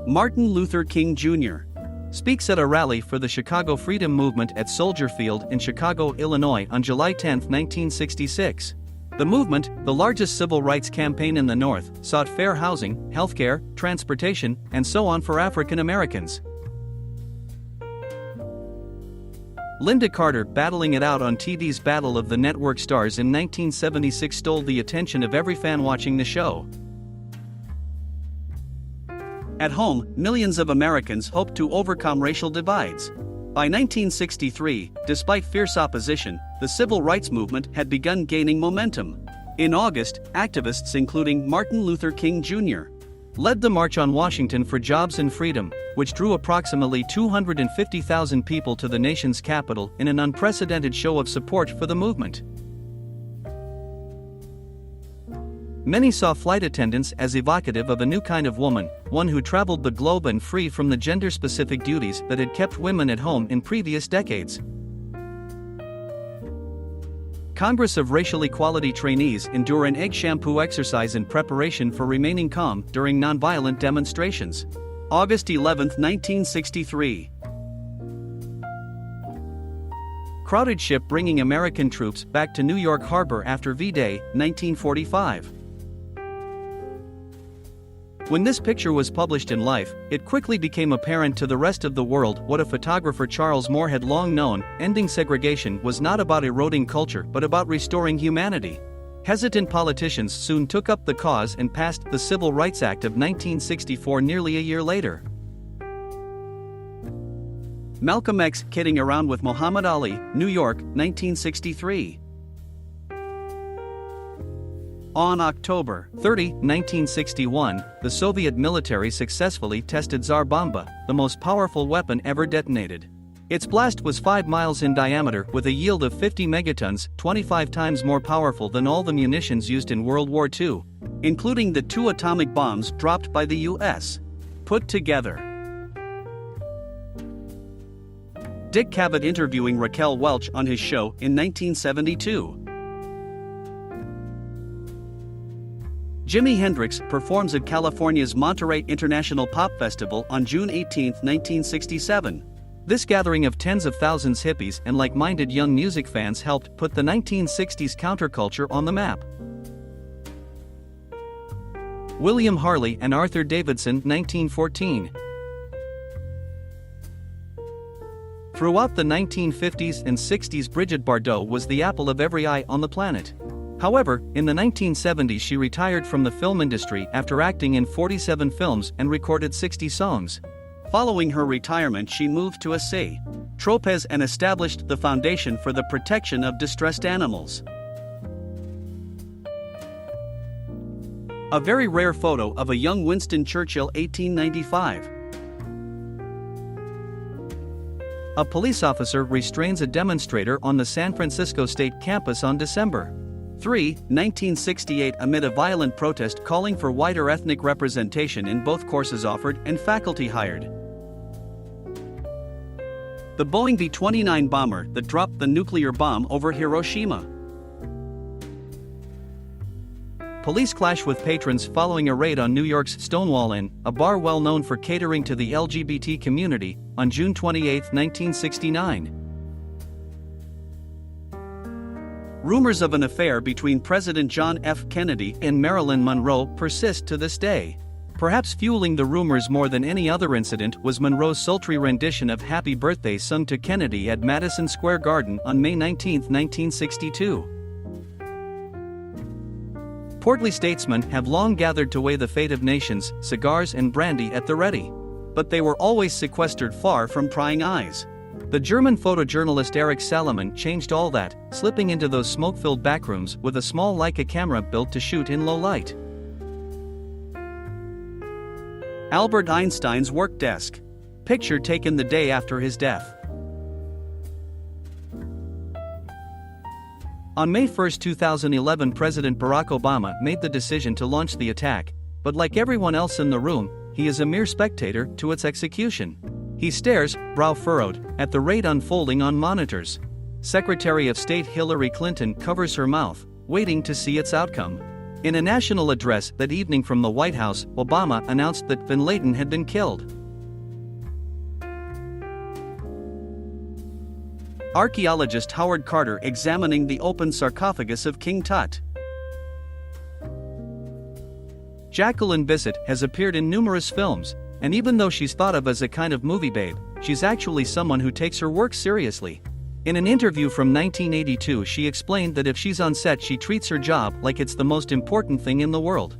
Martin Luther King Jr. speaks at a rally for the Chicago Freedom Movement at Soldier Field in Chicago, Illinois on July 10, 1966. The movement, the largest civil rights campaign in the North, sought fair housing, healthcare, transportation, and so on for African Americans. Linda Carter battling it out on TV's Battle of the Network Stars in 1976 stole the attention of every fan watching the show. At home, millions of Americans hoped to overcome racial divides. By 1963, despite fierce opposition, the civil rights movement had begun gaining momentum. In August, activists including Martin Luther King Jr. led the March on Washington for Jobs and Freedom, which drew approximately 250,000 people to the nation's capital in an unprecedented show of support for the movement. Many saw flight attendants as evocative of a new kind of woman, one who traveled the globe and free from the gender-specific duties that had kept women at home in previous decades. Congress of Racial Equality trainees endure an egg shampoo exercise in preparation for remaining calm during nonviolent demonstrations. August 11, 1963. Crowded ship bringing American troops back to New York Harbor after V-Day, 1945. When this picture was published in Life, it quickly became apparent to the rest of the world what a photographer Charles Moore had long known: ending segregation was not about eroding culture but about restoring humanity. Hesitant politicians soon took up the cause and passed the Civil Rights Act of 1964 nearly a year later. Malcolm X kidding around with Muhammad Ali, New York, 1963. On October 30, 1961, the Soviet military successfully tested Tsar Bomba, the most powerful weapon ever detonated. Its blast was 5 miles in diameter with a yield of 50 megatons, 25 times more powerful than all the munitions used in World War II, including the 2 atomic bombs dropped by the U.S. put together. Dick Cavett interviewing Raquel Welch on his show in 1972. Jimi Hendrix performs at California's Monterey International Pop Festival on June 18, 1967. This gathering of tens of thousands hippies and like-minded young music fans helped put the 1960s counterculture on the map. William Harley and Arthur Davidson, 1914. Throughout the 1950s and 60s, Brigitte Bardot was the apple of every eye on the planet. However, in the 1970s she retired from the film industry after acting in 47 films and recorded 60 songs. Following her retirement, she moved to St. Tropez and established the Foundation for the Protection of Distressed Animals. A very rare photo of a young Winston Churchill, 1895. A police officer restrains a demonstrator on the San Francisco State campus on December 3, 1968 amid a violent protest calling for wider ethnic representation in both courses offered and faculty hired. The Boeing B-29 bomber that dropped the nuclear bomb over Hiroshima. Police clash with patrons following a raid on New York's Stonewall Inn, a bar well known for catering to the LGBT community, on June 28, 1969. Rumors of an affair between President John F. Kennedy and Marilyn Monroe persist to this day. Perhaps fueling the rumors more than any other incident was Monroe's sultry rendition of Happy Birthday sung to Kennedy at Madison Square Garden on May 19, 1962. Portly statesmen have long gathered to weigh the fate of nations, cigars and brandy at the ready. But they were always sequestered far from prying eyes. The German photojournalist Erich Salomon changed all that, slipping into those smoke-filled backrooms with a small Leica camera built to shoot in low light. Albert Einstein's work desk. Picture taken the day after his death. On May 1, 2011, President Barack Obama made the decision to launch the attack, but like everyone else in the room, he is a mere spectator to its execution. He stares, brow furrowed, at the raid unfolding on monitors. Secretary of State Hillary Clinton covers her mouth, waiting to see its outcome. In a national address that evening from the White House, Obama announced that bin Laden had been killed. Archaeologist Howard Carter examining the open sarcophagus of King Tut. Jacqueline Bisset has appeared in numerous films, and even though she's thought of as a kind of movie babe, she's actually someone who takes her work seriously. In an interview from 1982, she explained that if she's on set, she treats her job like it's the most important thing in the world.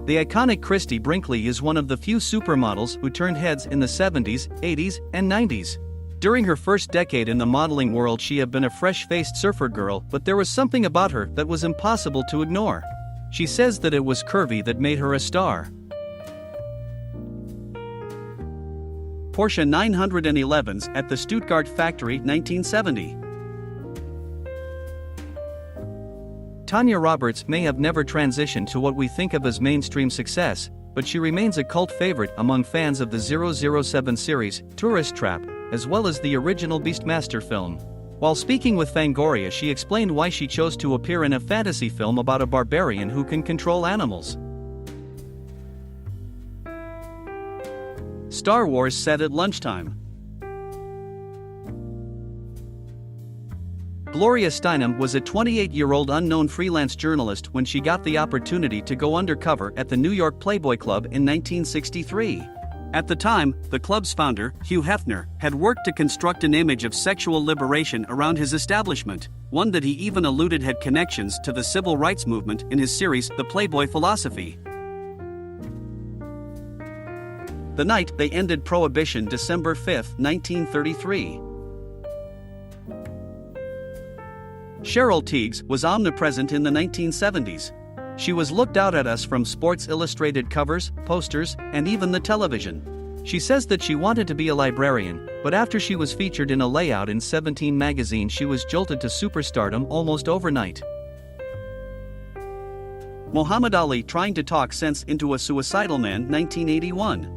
The iconic Christie Brinkley is one of the few supermodels who turned heads in the 70s, 80s, and 90s. During her first decade in the modeling world, she had been a fresh-faced surfer girl, but there was something about her that was impossible to ignore. She says that it was curvy that made her a star. Porsche 911s at the Stuttgart factory, 1970. Tanya Roberts may have never transitioned to what we think of as mainstream success, but she remains a cult favorite among fans of the 007 series, Tourist Trap, as well as the original Beastmaster film. While speaking with Fangoria, she explained why she chose to appear in a fantasy film about a barbarian who can control animals. Star Wars set at lunchtime. Gloria Steinem was a 28-year-old unknown freelance journalist when she got the opportunity to go undercover at the New York Playboy Club in 1963. At the time, the club's founder, Hugh Hefner, had worked to construct an image of sexual liberation around his establishment, one that he even alluded had connections to the civil rights movement in his series The Playboy Philosophy. The night they ended Prohibition, December 5, 1933. Cheryl Tiegs was omnipresent in the 1970s. She was looked out at us from Sports Illustrated covers, posters, and even the television. She says that she wanted to be a librarian, but after she was featured in a layout in 17 magazine, she was jolted to superstardom almost overnight. Muhammad Ali trying to talk sense into a suicidal man, 1981.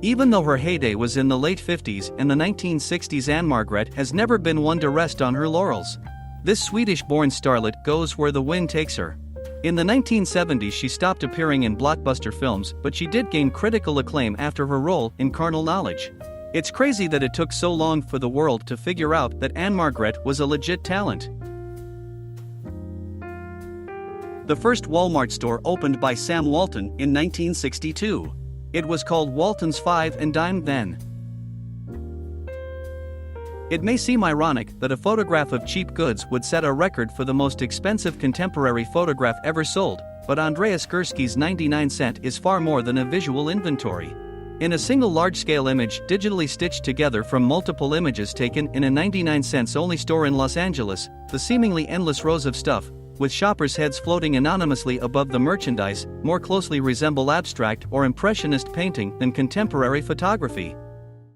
Even though her heyday was in the late 50s and the 1960s, Ann-Margret has never been one to rest on her laurels. This Swedish-born starlet goes where the wind takes her. In the 1970s, she stopped appearing in blockbuster films, but she did gain critical acclaim after her role in Carnal Knowledge. It's crazy that it took so long for the world to figure out that Ann-Margret was a legit talent. The first Walmart store opened by Sam Walton in 1962. It was called Walton's 5 and Dime then. It may seem ironic that a photograph of cheap goods would set a record for the most expensive contemporary photograph ever sold, but Andreas Gursky's 99 cent is far more than a visual inventory. In a single large-scale image digitally stitched together from multiple images taken in a 99 cents only store in Los Angeles, the seemingly endless rows of stuff, with shoppers' heads floating anonymously above the merchandise, more closely resemble abstract or impressionist painting than contemporary photography.